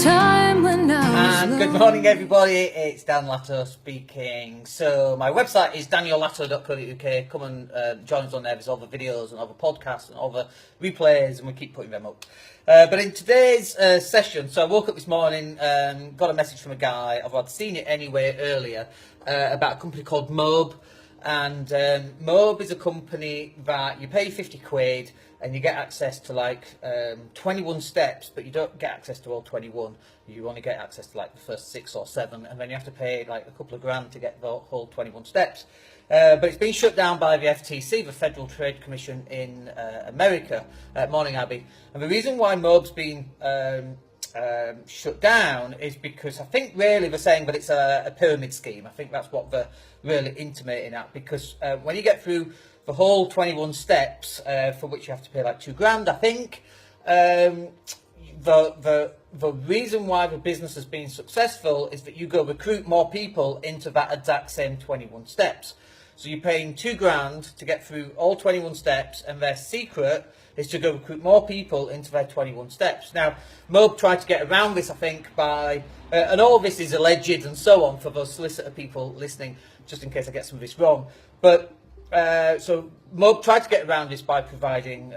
time when I was Good morning, everybody. It's Dan Latto speaking. So my website is daniellatto.co.uk. Come and join us on there. There's all the videos and all the podcasts and all the replays, and we keep putting them up. But in today's session, so I woke up this morning, got a message from a guy. I'd seen it anyway earlier about a company called MOBE. And MOBE is a company that you pay 50 quid and you get access to like 21 steps, but you don't get access to all 21. You only get access to like the first 6 or 7, and then you have to pay like a couple of grand to get the whole 21 steps. But it's been shut down by the FTC, the Federal Trade Commission in America. Morning, Abby. And the reason why MOBE's been shut down is because I think really they're saying that it's a pyramid scheme. I think that's what they're really intimating at, because when you get through the whole 21 steps, for which you have to pay like 2 grand, I think, the reason why the business has been successful is that you go recruit more people into that exact same 21 steps. So you're paying 2 grand to get through all 21 steps, and their secret is to go recruit more people into their 21 steps. Now, MOBE tried to get around this, I think, by, and all this is alleged and so on for those solicitor people listening, just in case I get some of this wrong. But, so MOBE tried to get around this by providing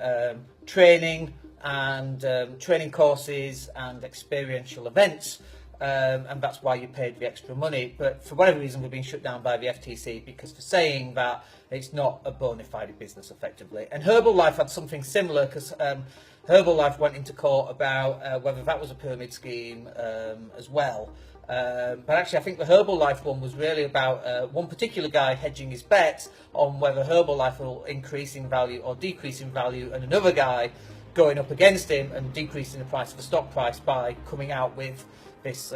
training and training courses and experiential events. And that's why you paid the extra money. But for whatever reason, we've been shut down by the FTC because they're saying that it's not a bona fide business, effectively. And Herbalife had something similar, because Herbalife went into court about whether that was a pyramid scheme as well. But actually, I think the Herbalife one was really about one particular guy hedging his bets on whether Herbalife will increase in value or decrease in value, and another guy going up against him and decreasing the price of the stock price by coming out with this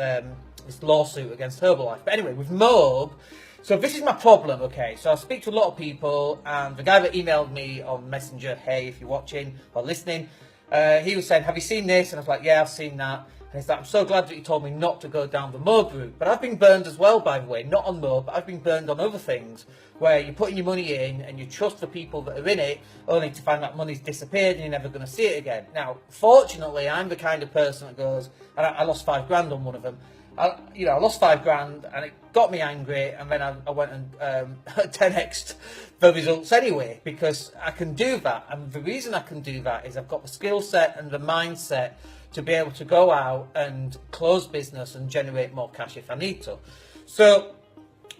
lawsuit against Herbalife. But anyway, with MOBE, so this is my problem, okay? So I speak to a lot of people, and the guy that emailed me on Messenger, hey, if you're watching or listening, he was saying, have you seen this? And I was like, yeah, I've seen that. And he's like, I'm so glad that you told me not to go down the MOBE route. But I've been burned as well, by the way, not on MOBE, but I've been burned on other things, where you're putting your money in and you trust the people that are in it, only to find that money's disappeared and you're never going to see it again. Now, fortunately, I'm the kind of person that goes, and I lost 5 grand on one of them. I lost 5 grand and it got me angry, and then I went and 10x'd the results anyway, because I can do that. And the reason I can do that is I've got the skill set and the mindset to be able to go out and close business and generate more cash if I need to. So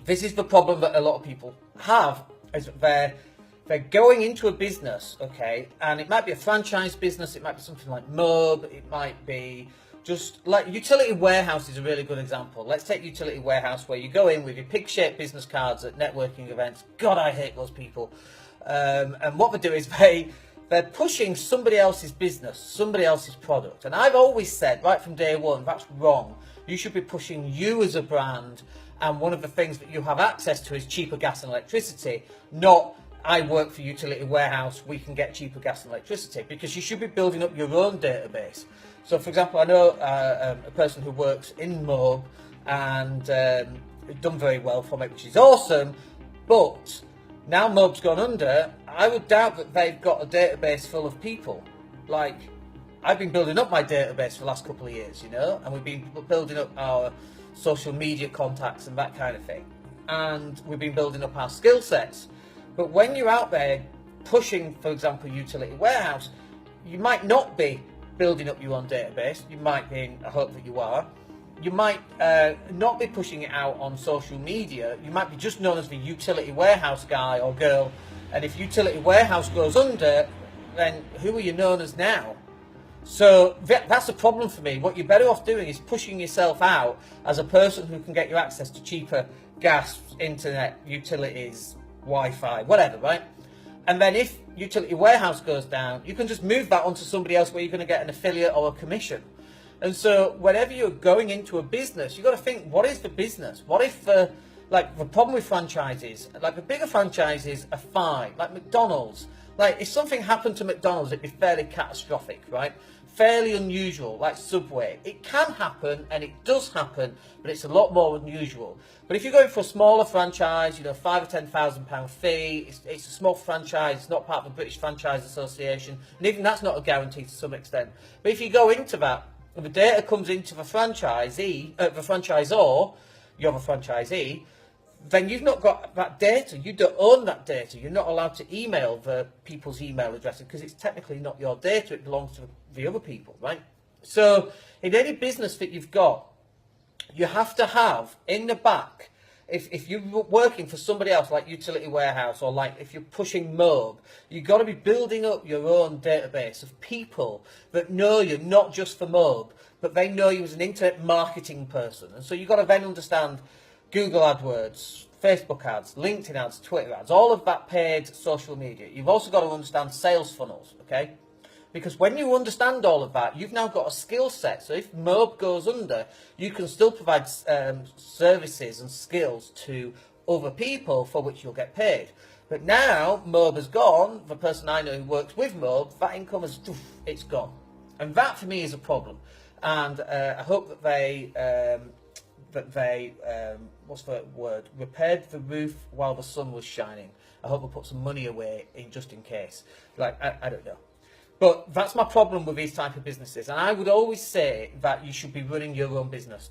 this is the problem that a lot of people have, is that they're going into a business, okay, and it might be a franchise business, it might be something like MOBE, it might be just like utility warehouse is a really good example. Let's take utility warehouse, where you go in with your pig-shaped business cards at networking events. God, I hate those people. And what they do is they're pushing somebody else's business, somebody else's product. And I've always said, right from day one, that's wrong. You should be pushing you as a brand, and one of the things that you have access to is cheaper gas and electricity, not I work for utility warehouse, we can get cheaper gas and electricity, because you should be building up your own database. So, for example, I know a person who works in MOBE and done very well from it, which is awesome, but now MOBE's gone under, I would doubt that they've got a database full of people. Like, I've been building up my database for the last couple of years, and we've been building up our social media contacts and that kind of thing. And we've been building up our skill sets. But when you're out there pushing, for example, utility warehouse, you might not be building up your own database. You might be, I hope that you are. You might not be pushing it out on social media. You might be just known as the utility warehouse guy or girl. And if utility warehouse goes under, then who are you known as now? So that's a problem for me. What you're better off doing is pushing yourself out as a person who can get you access to cheaper gas, internet, utilities, Wi-Fi, whatever, right? And then if utility warehouse goes down, you can just move that onto somebody else where you're going to get an affiliate or a commission. And so whenever you're going into a business, you've got to think, what is the business? What if the problem with franchises, like the bigger franchises are fine, like McDonald's. Like if something happened to McDonald's, it'd be fairly catastrophic, right? Fairly unusual, like Subway. It can happen, and it does happen, but it's a lot more unusual. But if you're going for a smaller franchise, £5,000 or £10,000 fee, it's a small franchise, it's not part of the British Franchise Association, and even that's not a guarantee to some extent. But if you go into that, If the data comes into the franchisee, the franchisor, you're the franchisee, then you've not got that data. You don't own that data. You're not allowed to email the people's email addresses because it's technically not your data. It belongs to the other people, right? So in any business that you've got, you have to have in the back, if you're working for somebody else like Utility Warehouse or like if you're pushing MOBE, you've got to be building up your own database of people that know you, not just for MOBE, but they know you as an internet marketing person. And so you've got to then understand Google AdWords, Facebook ads, LinkedIn ads, Twitter ads, all of that paid social media. You've also got to understand sales funnels, okay? Because when you understand all of that, you've now got a skill set. So if MOBE goes under, you can still provide services and skills to other people for which you'll get paid. But now MOBE has gone, the person I know who works with MOBE, that income is, it's gone. And that for me is a problem. And I hope that they what's the word, repaired the roof while the sun was shining. I hope they put some money away just in case. Like, I don't know. But that's my problem with these type of businesses. And I would always say that you should be running your own business.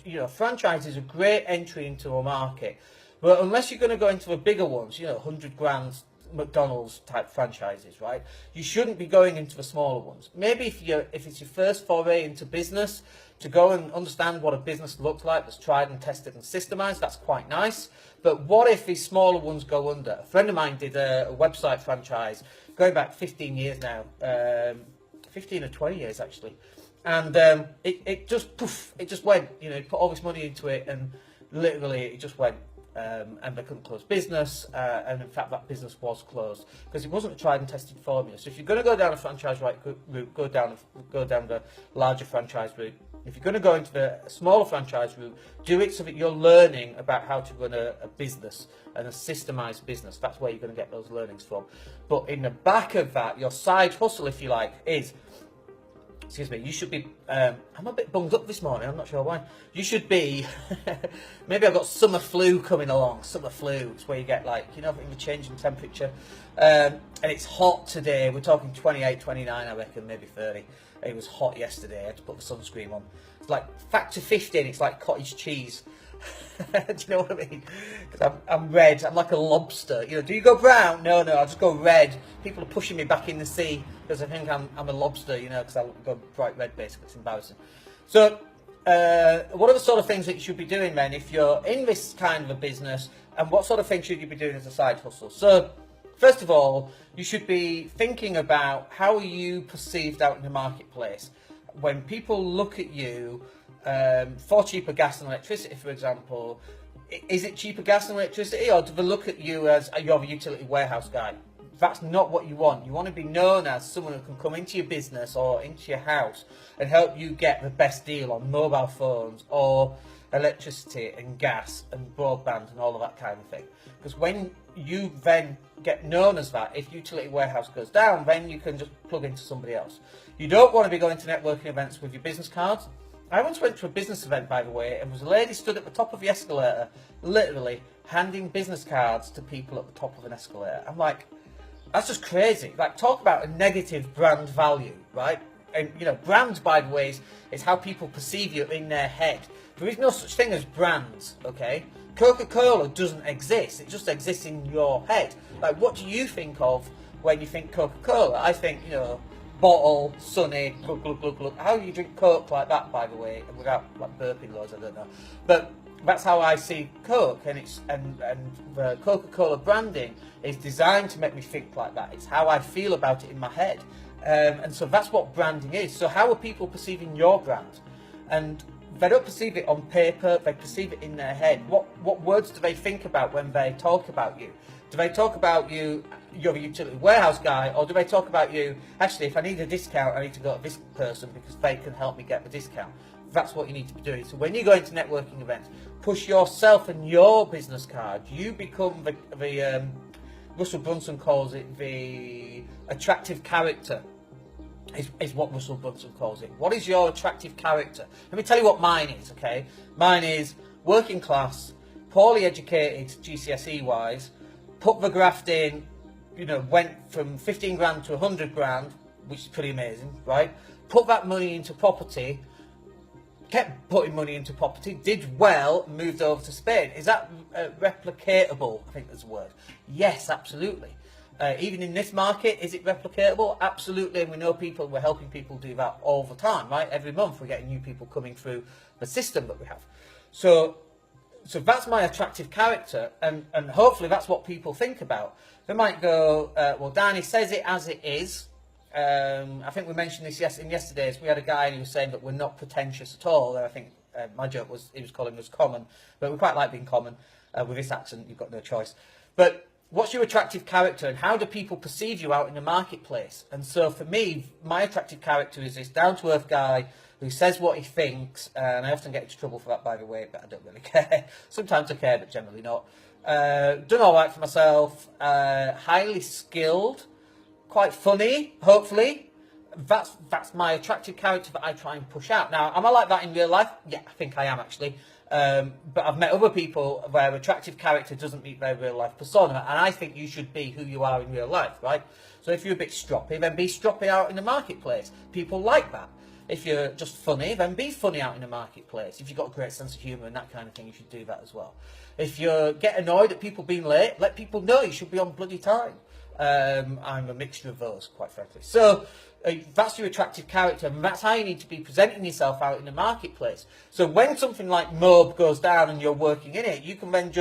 You know, franchise is a great entry into a market. But unless you're going to go into the bigger ones, you know, 100 grand McDonald's type franchises, right? You shouldn't be going into the smaller ones. Maybe if it's your first foray into business, to go and understand what a business looks like that's tried and tested and systemized, that's quite nice. But what if these smaller ones go under? A friend of mine did a website franchise going back 15 years now, 15 or 20 years actually. And it just went, you know, he put all this money into it and literally it just went. And they couldn't close business, and in fact that business was closed because it wasn't a tried and tested formula. So if you're going to go down a franchise route, go down the larger franchise route. If you're going to go into the smaller franchise route, do it so that you're learning about how to run a business and a systemized business. That's where you're going to get those learnings from. But in the back of that, your side hustle, if you like, is, excuse me, you should be, I'm a bit bunged up this morning, I'm not sure why. You should be, maybe I've got summer flu coming along, summer flu. It's where you get like, you know, the change in temperature. And it's hot today, we're talking 28, 29, I reckon, maybe 30. It was hot yesterday, I had to put the sunscreen on. It's like factor 15, it's like cottage cheese. Do you know what I mean? Because I'm red, I'm like a lobster. You know, do you go brown? No, I just go red. People are pushing me back in the sea because I think I'm a lobster, you know, because I go bright red basically. It's embarrassing. So, what are the sort of things that you should be doing then if you're in this kind of a business, and what sort of things should you be doing as a side hustle? So, first of all, you should be thinking about how are you perceived out in the marketplace. When people look at you for cheaper gas and electricity, for example, is it cheaper gas and electricity, or do they look at you as you're the utility warehouse guy? That's not what you want. You want to be known as someone who can come into your business or into your house and help you get the best deal on mobile phones or electricity and gas and broadband and all of that kind of thing. Because when you then get known as that, if utility warehouse goes down, then you can just plug into somebody else. You don't want to be going to networking events with your business cards. I once went to a business event, by the way, and there was a lady stood at the top of the escalator, literally handing business cards to people at the top of an escalator. I'm like, that's just crazy. Like, talk about a negative brand value, right? And, you know, brand, by the way, is how people perceive you in their head. There is no such thing as brands, okay? Coca-Cola doesn't exist. It just exists in your head. Like, what do you think of when you think Coca-Cola? I think, you know, bottle, sunny, glug, glug, glug, glug. How do you drink Coke like that, by the way, without, like, burping loads, I don't know. But that's how I see Coke, and the Coca-Cola branding is designed to make me think like that. It's how I feel about it in my head. And so that's what branding is. So how are people perceiving your brand? And they don't perceive it on paper, they perceive it in their head. What words do they think about when they talk about you? Do they talk about you, you're a utility warehouse guy, or do they talk about you, actually, if I need a discount, I need to go to this person because they can help me get the discount? That's what you need to be doing. So when you go into networking events, push yourself and your business card. You become the Russell Brunson calls it the attractive character. Is what Russell Brunson calls it. What is your attractive character? Let me tell you what mine is, okay? Mine is working class, poorly educated GCSE wise, put the graft in, you know, went from 15 grand to 100 grand, which is pretty amazing, right? Put that money into property, kept putting money into property, did well, moved over to Spain. Is that replicatable? I think that's a word. Yes, absolutely. Even in this market, is it replicatable? Absolutely, and we know people, we're helping people do that all the time, right? Every month we're getting new people coming through the system that we have. So that's my attractive character, and hopefully that's what people think about. They might go, well, Danny says it as it is. I think we mentioned this in yesterday's. We had a guy who was saying that we're not pretentious at all. And I think my joke was he was calling us common, but we quite like being common. With this accent, you've got no choice. But what's your attractive character, and how do people perceive you out in the marketplace? And so for me, my attractive character is this down-to-earth guy who says what he thinks, and I often get into trouble for that, by the way, but I don't really care. Sometimes I care, but generally not. Done all right for myself, highly skilled, quite funny, hopefully. That's my attractive character that I try and push out. Now, am I like that in real life? Yeah, I think I am, actually. But I've met other people where attractive character doesn't meet their real life persona, and I think you should be who you are in real life, right? So if you're a bit stroppy, then be stroppy out in the marketplace. People like that. If you're just funny, then be funny out in the marketplace. If you've got a great sense of humour and that kind of thing, you should do that as well. If you get annoyed at people being late, let people know you should be on bloody time. I'm a mixture of those, quite frankly. So that's your attractive character, and that's how you need to be presenting yourself out in the marketplace. So when something like MOBE goes down and you're working in it, you can then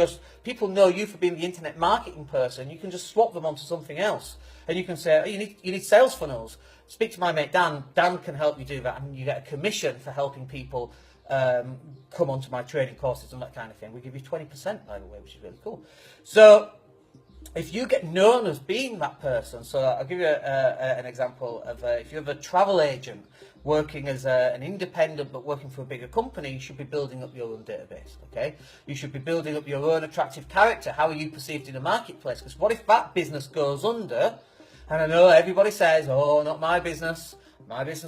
people know you for being the internet marketing person, you can just swap them onto something else. And you can say, oh, you need sales funnels. Speak to my mate Dan. Dan can help you do that, and you get a commission for helping people come onto my training courses and that kind of thing. We give you 20%, by the way, which is really cool. So if you get known as being that person, so I'll give you an example of if you have a travel agent working as an independent but working for a bigger company, you should be building up your own database, okay? You should be building up your own attractive character. How are you perceived in the marketplace? Because what if that business goes under? And I know everybody says, oh, not my business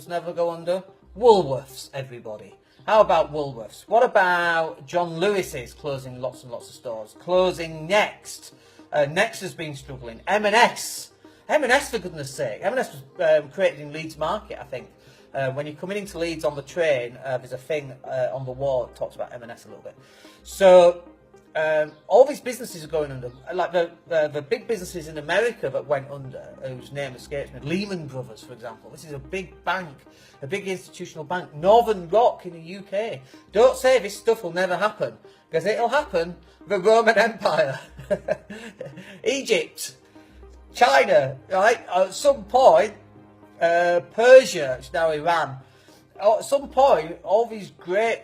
never go under. Woolworths, everybody. How about Woolworths? What about John Lewis's closing lots and lots of stores? Closing Next. Next has been struggling. M&S, for goodness sake. M&S was created in Leeds Market, I think. When you're coming into Leeds on the train, there's a thing on the wall that talks about M&S a little bit. So all these businesses are going under. Like the big businesses in America that went under, whose name escapes me, Lehman Brothers, for example. This is a big bank, a big institutional bank. Northern Rock in the UK. Don't say this stuff will never happen, because it'll happen. The Roman Empire, Egypt, China, right? At some point, Persia, it's now Iran. At some point, all these great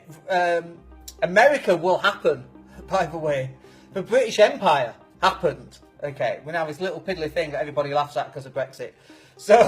America will happen. By the way, the British Empire happened. Okay, we now have this little piddly thing that everybody laughs at because of Brexit. So,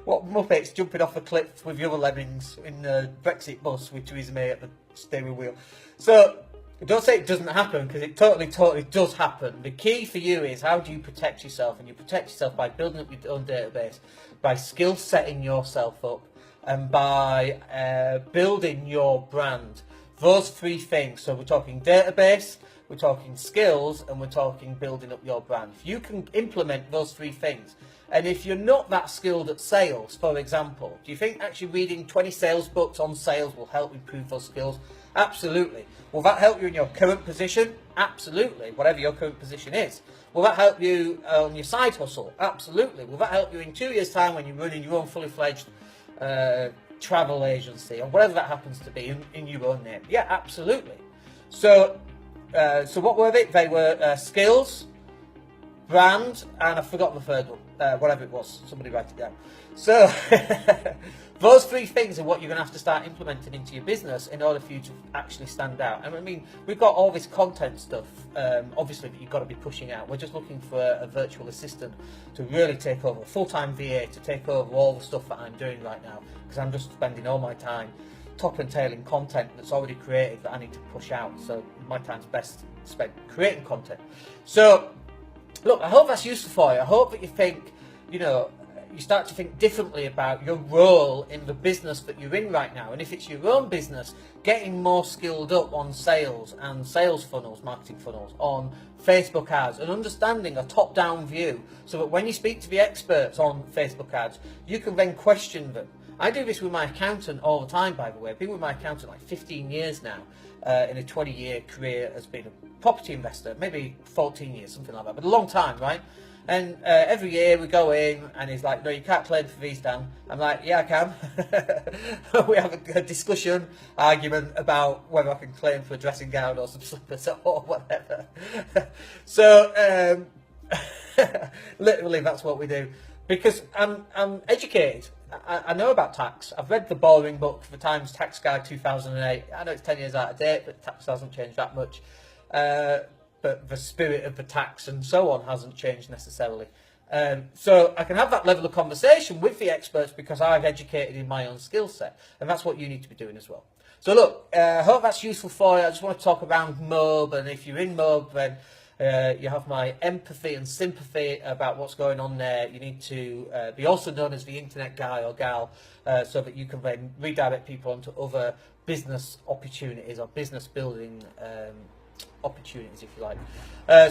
what Muppets jumping off a cliff with the other lemmings in the Brexit bus with Theresa May at the steering wheel. So, don't say it doesn't happen, because it totally does happen. The key for you is how do you protect yourself, and you protect yourself by building up your own database, by skill setting yourself up, and by building your brand. Those three things. So we're talking database, we're talking skills, and we're talking building up your brand. If you can implement those three things, and if you're not that skilled at sales, for example, do you think actually reading 20 sales books on sales will help improve those skills? Absolutely. Will that help you in your current position? Absolutely, whatever your current position is. Will that help you on your side hustle? Absolutely. Will that help you in 2 years' time when you're running your own fully fledged travel agency, or whatever that happens to be in your own name? Yeah, absolutely. So what were they? They were skills, brand, and I've forgotten the third one, whatever it was. Somebody write it down. So those three things are what you're going to have to start implementing into your business in order for you to actually stand out. And I mean, we've got all this content stuff, obviously, that you've got to be pushing out. We're just looking for a virtual assistant to really take over, a full-time VA to take over all the stuff that I'm doing right now, because I'm just spending all my time top and tailing content that's already created that I need to push out. So my time's best spent creating content. So look, I hope that's useful for you. I hope that you think, you start to think differently about your role in the business that you're in right now. And if it's your own business, getting more skilled up on sales and sales funnels, marketing funnels, on Facebook ads, and understanding a top-down view, so that when you speak to the experts on Facebook ads, you can then question them I do this with my accountant all the time, by the way. I've been with my accountant like 15 years now, in a 20-year career as being a property investor, maybe 14 years, something like that, but a long time, right? And every year we go in and he's like, no, you can't claim for these, Dan. I'm like, yeah, I can. We have a discussion, argument about whether I can claim for a dressing gown or some slippers or whatever. So literally that's what we do. Because I'm educated. I know about tax. I've read the boring book for Times Tax Guide 2008. I know it's 10 years out of date, but tax hasn't changed that much. But the spirit of the tax and so on hasn't changed necessarily. So I can have that level of conversation with the experts because I've educated in my own skill set. And that's what you need to be doing as well. So look, I hope that's useful for you. I just want to talk around MOBE, and if you're in MOBE, then you have my empathy and sympathy about what's going on there. You need to be also known as the internet guy or gal, so that you can then redirect people onto other business opportunities or business building opportunities, if you like.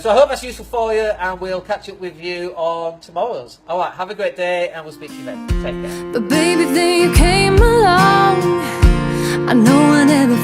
So I hope that's useful for you, and we'll catch up with you on tomorrow's. All right, have a great day, and we'll speak to you then. Take care. But baby, then you came along. I know I never